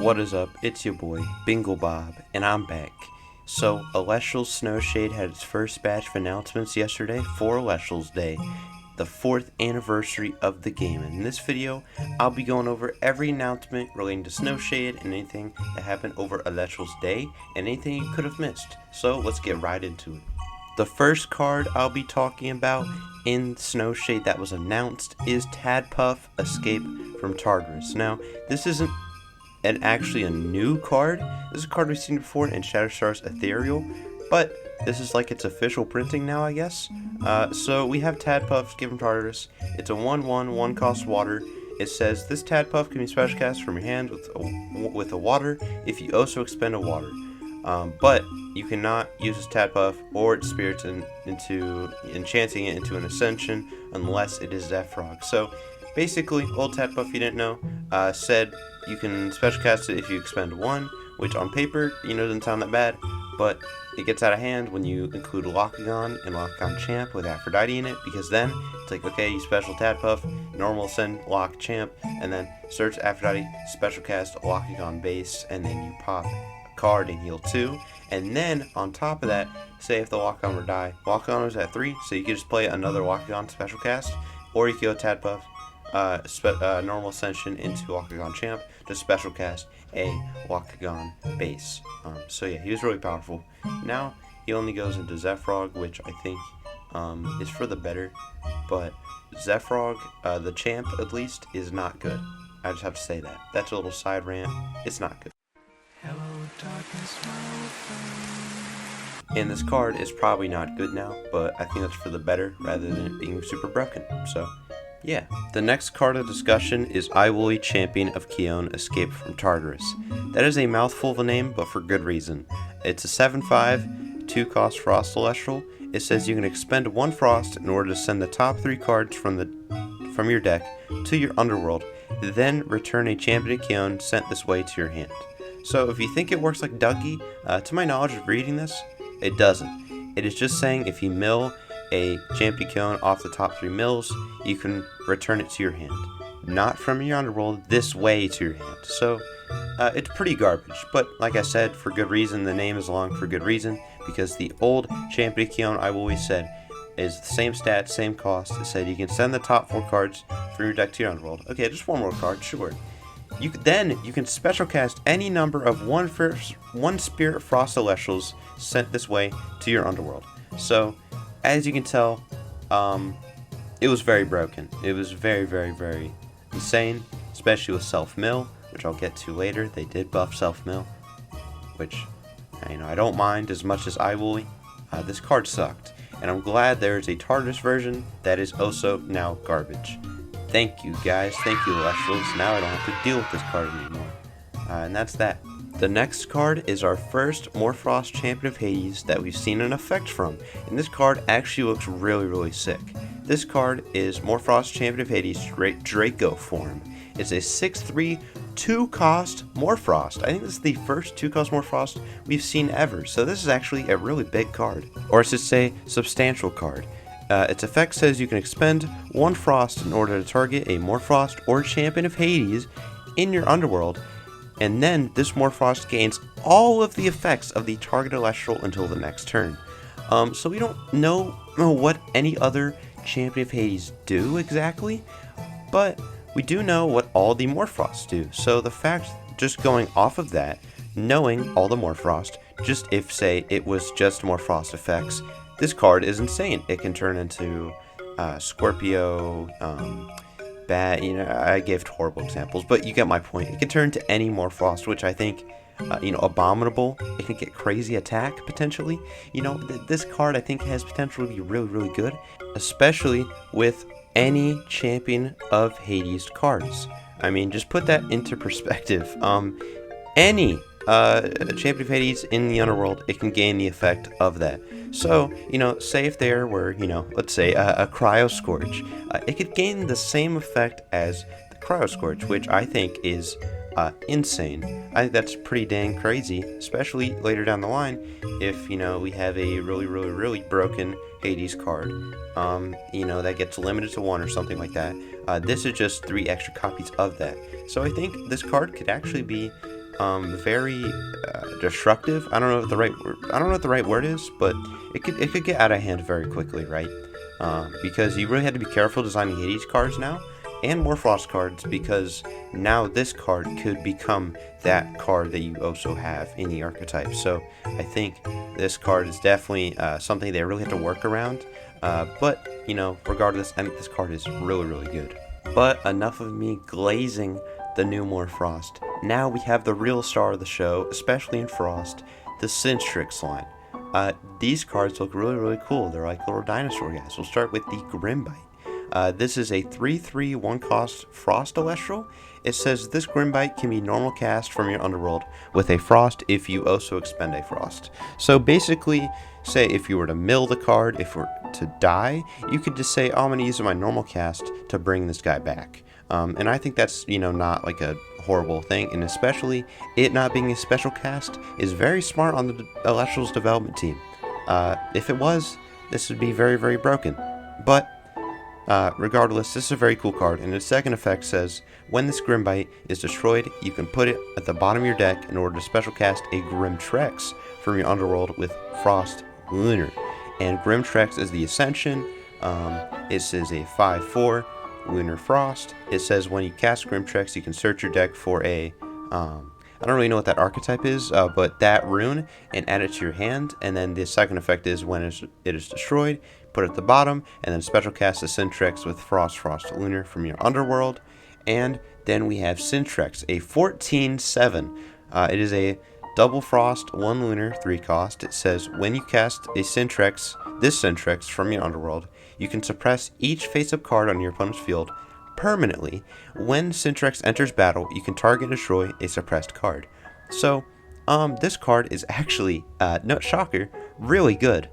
What is up? It's your boy, Bingle Bob, and I'm back. So, Elestrals Snowshade had its first batch of announcements yesterday for Elestrals Day, the 4th anniversary of the game. And in this video, I'll be going over every announcement relating to Snowshade and anything that happened over Elestrals Day, and anything you could have missed. So, let's get right into it. The first card I'll be talking about in Snowshade that was announced is Tadpuff Escape from Tartarus. Now, this isn't actually a new card. This is a card we've seen before in Shatterstar's Ethereal, but this is like its official printing now, I guess. So we have Tadpuff Escape from Tartarus. It's a 1/1, 1-cost water. It says this Tadpuff can be special cast from your hand with a water if you also expend a water. But you cannot use this Tadpuff or its spirits into enchanting it into an Ascension unless it is Zephyrog. So basically, old Tadpuff, you didn't know, said you can special cast it if you expend 1, which on paper, doesn't sound that bad, but it gets out of hand when you include Lourigon and Lourigon Champ with Aphrodite in it, because then it's like, okay, you special Tadpuff, normal send Lock Champ, and then search Aphrodite, special cast Lourigon base, and then you pop a card and heal 2, and then on top of that, say if the Lourigon were to die, Lourigon was at 3, so you could just play another Lourigon special cast, or you could go Tadpuff, normal Ascension into Lourigon Champ to special cast a Lourigon base. So yeah, he was really powerful. Now he only goes into Zephyrog, which I think is for the better, but Zephyrog, the champ at least, is not good. I just have to say that. That's a little side rant. It's not good. Hello, darkness, my friend. And this card is probably not good now, but I think that's for the better rather than it being super broken. So yeah, the next card of discussion is EyeWoolie, Champion of Keon, Escape from Tartarus. That is a mouthful of a name, but for good reason. It's a 7/5, 2-cost Frost Elestral. It says you can expend 1 Frost in order to send the top 3 cards from your deck to your underworld, then return a Champion of Keon sent this way to your hand. So if you think it works like Dougie, to my knowledge of reading this, it doesn't. It is just saying if you mill a Champion Keon off the top 3 mills, you can return it to your hand. Not from your underworld, this way to your hand. So, it's pretty garbage, but like I said, for good reason. The name is long for good reason, because the old Champion Keon I've always said is the same stats, same cost. It said you can send the top 4 cards from your deck to your underworld. Okay, just 1 more card, sure. You can special cast any number of 1 Spirit Frost Elestrals sent this way to your underworld. So, as you can tell, it was very broken. It was very, very, very insane, especially with self-mill, which I'll get to later. They did buff self-mill, which, I don't mind as much as EyeWoolie. This card sucked, and I'm glad there's a Tartarus version that is also now garbage. Thank you, guys. Thank you, Elestrals. Now I don't have to deal with this card anymore. And that's that. The next card is our first Morphfrost Champion of Hades that we've seen an effect from, and this card actually looks really, really sick. This card is Morphfrost Champion of Hades Draco form. It's a 6/3, 2-cost Morphfrost. I think this is the first 2-cost Morphfrost we've seen ever, so this is actually a really big card, or I should say substantial card. Its effect says you can expend 1 Frost in order to target a Morphfrost or Champion of Hades in your underworld, and then this Morphfrost gains all of the effects of the target Elestral until the next turn. So we don't know what any other Champion of Hades do exactly, but we do know what all the Morphfrosts do. So the fact, just going off of that, knowing all the Morphfrost, just if, say, it was just Morphfrost effects, this card is insane. It can turn into Scorpio, Bat, I gave horrible examples, but you get my point. It can turn to any Morphfrost, which I think, Abominable. It can get crazy attack, potentially. This card, I think, has potential to be really, really good, especially with any Champion of Hades cards. Just put that into perspective. Any Champion of Hades in the underworld, it can gain the effect of that. So, say if there were, let's say a Cryo Scourge, it could gain the same effect as the Cryo Scourge, which I think is insane. I think that's pretty dang crazy, especially later down the line if, we have a really, really, really broken Hades card, that gets limited to 1 or something like that. This is just 3 extra copies of that. So I think this card could actually be very destructive. I don't know what the right word is, but it could get out of hand very quickly, right? Because you really had to be careful designing Hades cards now and Morphfrost cards, because now this card could become that card that you also have in the archetype. So I think this card is definitely something they really have to work around. But regardless, I think this card is really, really good. But enough of me glazing the new Morphfrost. Now we have the real star of the show, especially in Frost, the Sinistrix line. These cards look really, really cool. They're like little dinosaur guys. We'll start with the Grimbite. This is a 3/3 1-cost Frost Elestral. It says this Grimbite can be normal cast from your underworld with a Frost if you also expend a Frost. So basically, say if you were to mill the card, if we're to die, you could just say, I'm going to use my normal cast to bring this guy back. And I think that's, not like a horrible thing, and especially it not being a special cast is very smart on the Elestrals development team. If it was, this would be very, very broken. But regardless, this is a very cool card, and its second effect says, when this Grimbite is destroyed, you can put it at the bottom of your deck in order to special cast a Grimtrex from your underworld with Frost Lunar. And Grimtrex is the Ascension. It says a 5/4 Lunar Frost. It says when you cast Grimtrex, you can search your deck for a I don't really know what that archetype is, but that rune, and add it to your hand. And then the second effect is when it is destroyed, put it at the bottom, and then special cast a Sinistrix with Frost Lunar from your underworld. And then we have Sinistrix, a 14/7. It is a double Frost, 1 Lunar, 3 cost. It says when you cast a Sinistrix, this Sinistrix from your underworld, you can suppress each face-up card on your opponent's field permanently. When Sinistrix enters battle, you can target and destroy a suppressed card. So, this card is actually, no shocker, really good.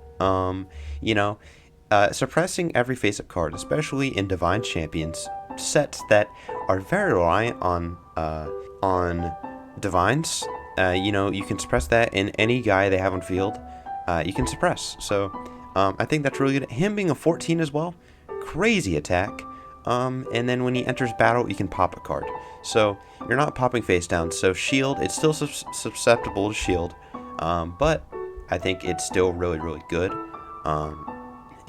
Suppressing every face-up card, especially in Divine Champions, sets that are very reliant on Divines. You can suppress that in any guy they have on field. You can suppress. So, I think that's really good. Him being a 14 as well, crazy attack. And then when he enters battle, you can pop a card. So you're not popping face down. So shield, it's still susceptible to shield, but I think it's still really, really good.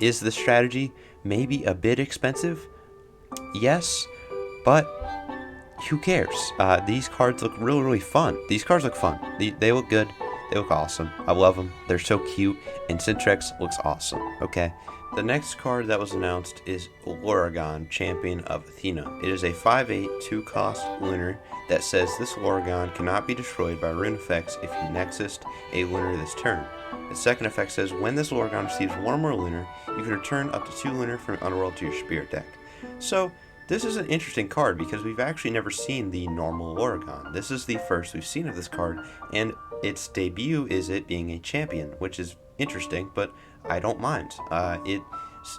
Is the strategy maybe a bit expensive? Yes, but who cares? These cards look really, really fun. These cards look fun. They look good. They look awesome. I love them. They're so cute. And Sinistrix looks awesome. Okay. The next card that was announced is Lourigon, Champion of Athena. It is a 5/8 2-cost Lunar that says this Lourigon cannot be destroyed by rune effects if you Nexused a Lunar this turn. The second effect says when this Lourigon receives 1 or more Lunar, you can return up to 2 Lunar from your underworld to your spirit deck. So this is an interesting card because we've actually never seen the normal Lourigon. This is the first we've seen of this card, and its debut is it being a champion, which is interesting, but I don't mind. It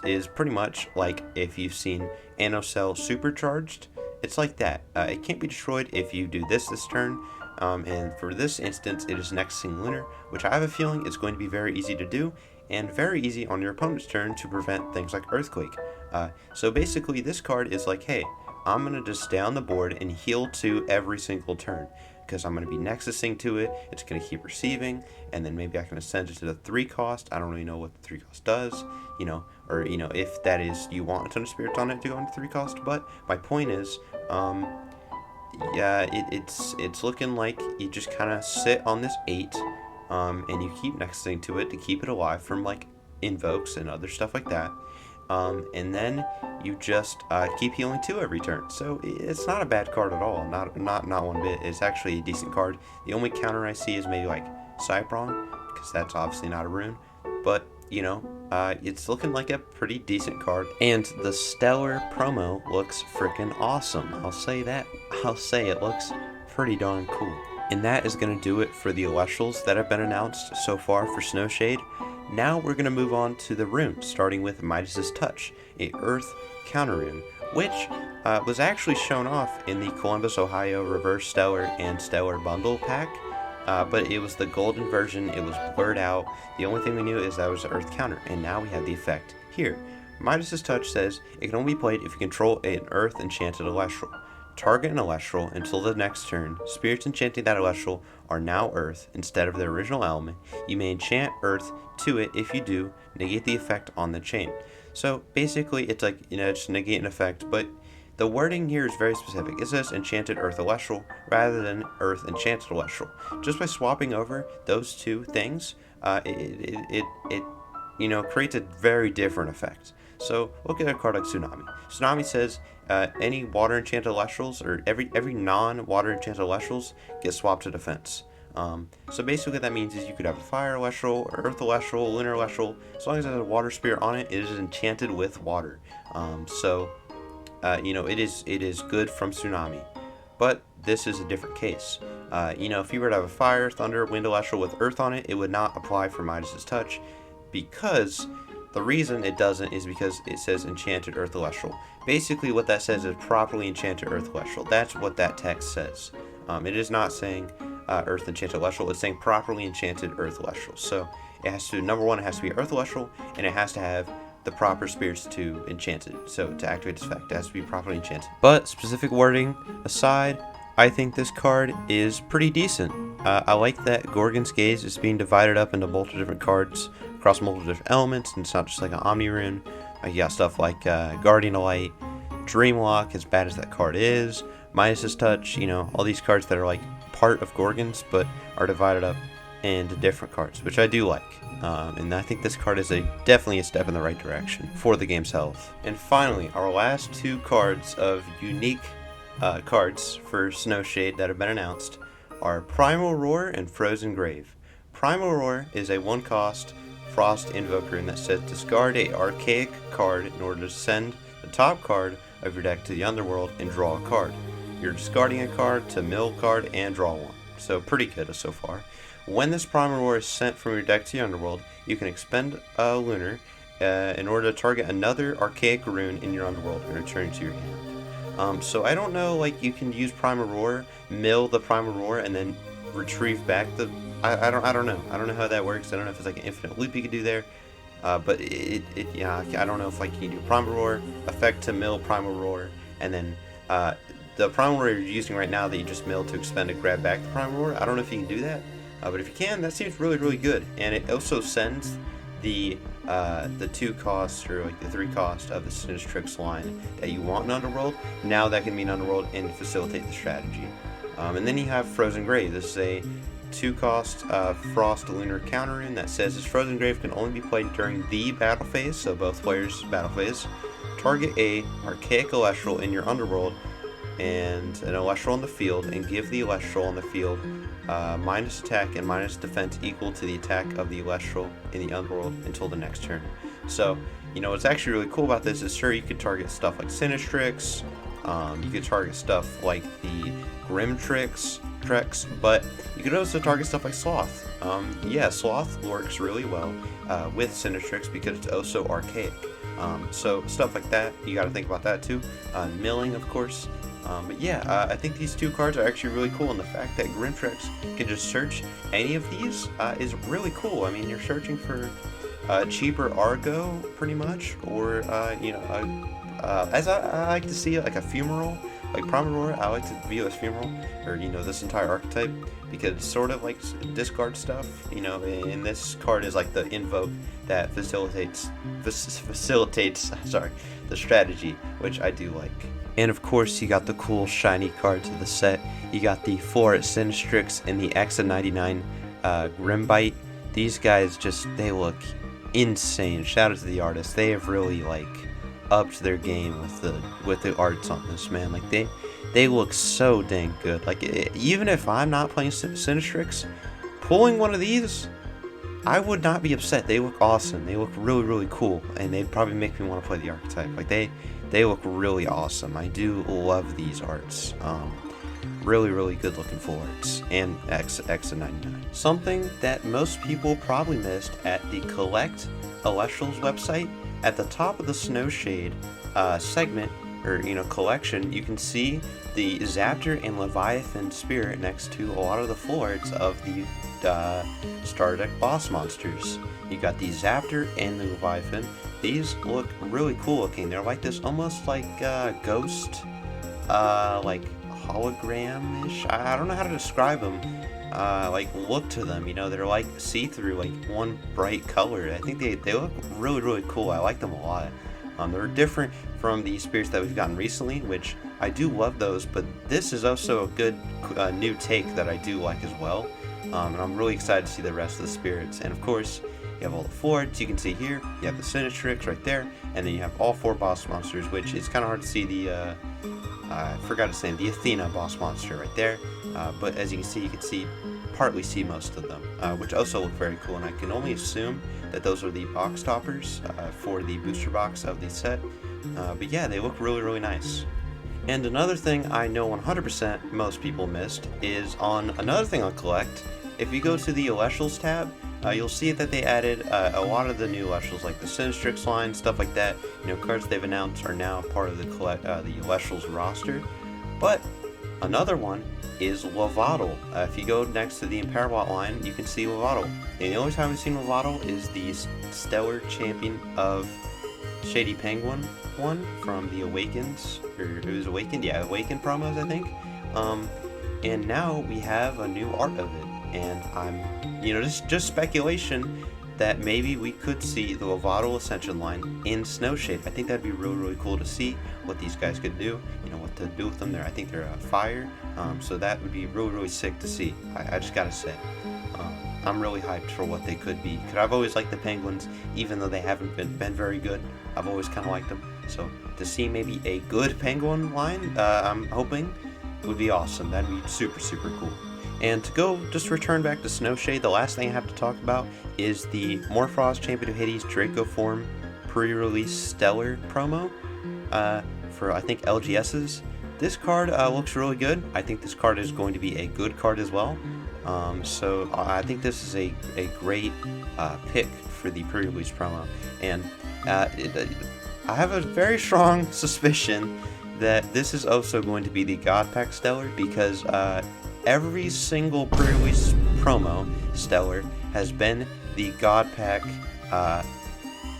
is pretty much like if you've seen Anocell Supercharged. It's like that. It can't be destroyed if you do this turn. And for this instance, it is Nexusing Lunar, which I have a feeling is going to be very easy to do, and very easy on your opponent's turn to prevent things like Earthquake. So basically, this card is like, hey, I'm going to just stay on the board and heal 2 every single turn, because I'm going to be Nexusing to it, it's going to keep receiving, and then maybe I can ascend it to the 3 cost. I don't really know what the 3 cost does, or if that is, you want a ton of spirits on it to go into 3 cost, but my point is, it's looking like you just kind of sit on this 8, and you keep Nexusing to it to keep it alive from, like, invokes and other stuff like that. And then you just keep healing 2 every turn. So it's not a bad card at all. Not one bit. It's actually a decent card. The only counter I see is maybe like Cypron, because that's obviously not a rune. But it's looking like a pretty decent card. And the Stellar promo looks freaking awesome. I'll say that. I'll say it looks pretty darn cool. And that is going to do it for the Elestrals that have been announced so far for Snowshade. Now we're going to move on to the runes, starting with Midas's Touch, a Earth counter rune, which was actually shown off in the Columbus, Ohio Reverse Stellar and Stellar Bundle pack, but it was the golden version. It was blurred out. The only thing we knew is that it was an Earth counter, and now we have the effect here. Midas's Touch says it can only be played if you control an Earth enchanted Elestral. target an Elestral until the next turn. Spirits enchanting that Elestral are now Earth instead of their original element. You may enchant Earth to it. If you do, negate the effect on the chain. So basically, it's like, just negate an effect, but the wording here is very specific. It says enchanted Earth Elestral rather than Earth enchanted Elestral. Just by swapping over those two things, it creates a very different effect. So look at a card like Tsunami. Tsunami says any water enchanted Elestrals, or every non-water enchanted Elestrals, get swapped to defense. So basically what that means is you could have a Fire Elestral, Earth Elestral, Lunar Elestral. As long as it has a Water Spirit on it, it is enchanted with water. It is good from Tsunami. But this is a different case. If you were to have a Fire, Thunder, Wind Elestral with Earth on it, it would not apply for Midas's Touch, because the reason it doesn't is because it says enchanted Earth Elestral. Basically what that says is properly enchanted Earth Elestral. That's what that text says. It is not saying Earth enchanted Elestral. It's saying properly enchanted Earth Elestral. So it has to, number one, it has to be Earth Elestral, and it has to have the proper spirits to enchant it. So to activate its effect, it has to be properly enchanted. But specific wording aside, I think this card is pretty decent. I like that Gorgon's Gaze is being divided up into multiple different cards across multiple different elements, and it's not just like an Omni Rune. You got stuff like Guardian of Light, Dreamlock, as bad as that card is, Midas's Touch, all these cards that are like part of Gorgon's but are divided up into different cards, which I do like. And I think this card is definitely a step in the right direction for the game's health. And finally, our last two cards of unique cards for Snowshade that have been announced are Primal Roar and Frozen Grave. Primal Roar is a 1-cost Frost Invoker, and that says discard a archaic card in order to send the top card of your deck to the underworld and draw a card. You're discarding a card to mill card and draw one. So pretty good so far. When this Primal Roar is sent from your deck to the underworld, you can expend a Lunar in order to target another archaic rune in your underworld and return it to your hand. So I don't know, you can use Primal Roar, mill the Primal Roar, and then retrieve back the... I don't know. I don't know how that works. I don't know if it's like an infinite loop you could do there. But I don't know if you can do Primal Roar, effect to mill Primal Roar, and then the Primal Roar you're using right now that you just milled to expend to grab back the Primal Roar. I don't know if you can do that. But if you can, that seems really, really good. And it also sends the 2 cost or the 3 cost of the Sinistrix line that you want in Underworld. Now that can be in Underworld and facilitate the strategy. And then you have Frozen Grave. This is a 2-cost Frost Lunar counter rune that says this Frozen Grave can only be played during the battle phase, so both players' battle phase. Target a archaic Elestral in your Underworld and an Elestral on the field, and give the Elestral on the field minus attack and minus defense equal to the attack of the Elestral in the Underworld until the next turn. So, what's actually really cool about this is, sure, you could target stuff like Sinistrix, you could target stuff like the Grimtrix, but you could also target stuff like Sloth. Sloth works really well with Sinistrix because it's also archaic. So stuff like that, you got to think about that too. Milling, of course. I think these two cards are actually really cool, and the fact that Grimtrix can just search any of these is really cool. I mean, you're searching for cheaper Argo, pretty much, or as I like to see it, like a Fumarole, like Primal Roar. I like to view as Fumarole, or this entire archetype, because it's sort of like discard stuff. And this card is like the invoke that facilitates the strategy, which I do like. And of course, you got the cool shiny cards of the set. You got the 4 Sinistrix and the X99 Grimbite. These guys they look insane. Shout out to the artists. They have really upped their game with the arts on this, man. They look so dang good. Even if I'm not playing Sinistrix, pulling one of these, I would not be upset. They look awesome. They look really, really cool, and they'd probably make me want to play the archetype. They look really awesome. I do love these arts. Really, really good looking full arts. And X99. Something that most people probably missed at the Collect Elestrals website, at the top of the Snowshade segment, or collection, you can see the Zaptor and Leviathan spirit next to a lot of the full arts of the Star Deck boss monsters. You got the Zaptor and the Leviathan. These look really cool looking. They're like this almost like ghost like hologram-ish. I don't know how to describe them. Like look to them, you know, they're like see-through, like one bright color. I think they look really, really cool. I like them a lot. They're different from the spirits that we've gotten recently, which I do love those, but this is also a good new take that I do like as well. And I'm really excited to see the rest of the spirits. And of course, you have all the forts you can see here. You have the Sinistrix right there, and then you have all 4 boss monsters, which is kind of hard to see the I forgot to say the Athena boss monster right there. But as you can see partly see most of them, which also look very cool. And I can only assume that those are the box toppers for the booster box of the set. But yeah, they look really, really nice. And another thing I know 100% most people missed is on another thing I'll collect. If you go to the Elestrals tab, you'll see that they added a lot of the new Elestrals, like the Sinistrix line, stuff like that. You know, cards they've announced are now part of the Elestrals roster. But another one is Lovato. If you go next to the Imperwat line, you can see Lovato. And the only time we've seen Lovato is the Stellar Champion of Shady Penguin one from the Awakens, or it was Awakened, yeah, Awakened promos, I think. And now we have a new art of it, and I'm, you know, just speculation that maybe we could see the Lovato Ascension line in Snowshade. I think that'd be really, really cool to see what these guys could do, you know, what to do with them there. I think they're fire, so that would be really, really sick to see. I just gotta say. I'm really hyped for what they could be, because I've always liked the Penguins, even though they haven't been very good. I've always kind of liked them, so to see maybe a good Penguin line, I'm hoping, would be awesome. That'd be super, super cool. And to go, just return back to Snowshade, the last thing I have to talk about is the Morphfrost Champion of Hades Draco Form pre-release Stellar promo for, I think, LGS's. This card looks really good. I think this card is going to be a good card as well. So I think this is a great pick for the pre-release promo. And I have a very strong suspicion that this is also going to be the God Pack Stellar, because every single pre-release promo Stellar has been the God Pack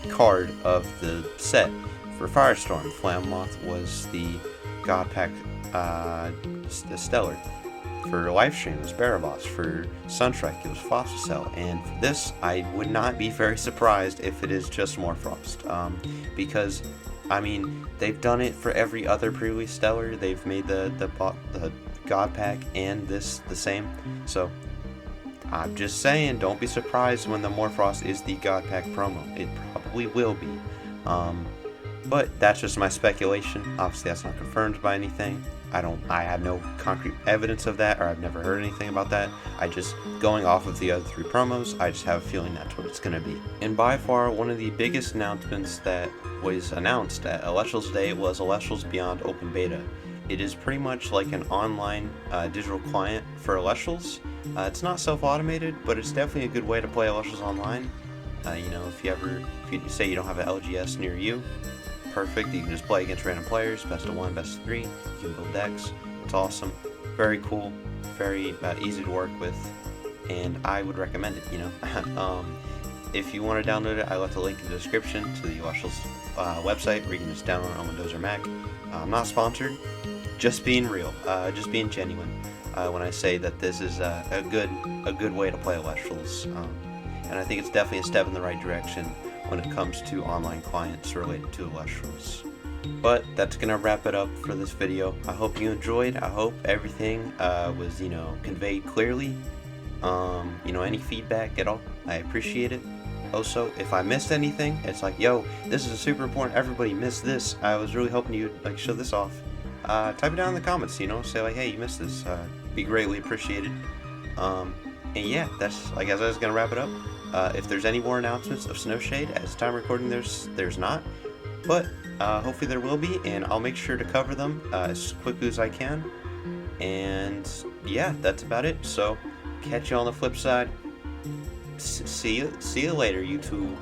card of the set. For Firestorm, Flammoth was the God Pack Stellar. For Livestream, it was Barabas. For Sunstrike, it was Fossil. And for this, I would not be very surprised if it is just Morphfrost. Because, I mean, they've done it for every other pre-release Stellar. They've made the God Pack and this the same. So, I'm just saying, don't be surprised when the Morphfrost is the God Pack promo. It probably will be. But that's just my speculation. Obviously, that's not confirmed by anything. I have no concrete evidence of that, or I've never heard anything about that. I just, going off of the other 3 promos, I just have a feeling that's what it's going to be. And by far, one of the biggest announcements that was announced at Elestrals Day was Elestrals Beyond Open Beta. It is pretty much like an online digital client for Elestrals. It's not self-automated, but it's definitely a good way to play Elestrals online. You know, if you say you don't have an LGS near you, perfect. You can just play against random players, best of 1, best of 3. You can build decks. It's awesome, very cool, very easy to work with, and I would recommend it. You know, if you want to download it, I left a link in the description to the Elestrals website where you can just download it on Windows or Mac. I'm not sponsored, just being real, just being genuine when I say that this is a good way to play Elestrals, and I think it's definitely a step in the right direction when it comes to online clients related to Elestrals. But that's gonna wrap it up for this video. I hope you enjoyed. I hope everything was, you know, conveyed clearly. You know, any feedback at all, I appreciate it. Also, if I missed anything, it's like, yo, this is super important. Everybody missed this. I was really hoping you'd like show this off. Type it down in the comments. You know, say like, hey, you missed this. Be greatly appreciated. And yeah, that's, I guess I was gonna wrap it up. If there's any more announcements of Snowshade, as time recording, there's not, but hopefully there will be, and I'll make sure to cover them as quickly as I can. And yeah, that's about it. So catch you on the flip side. See you later, YouTube.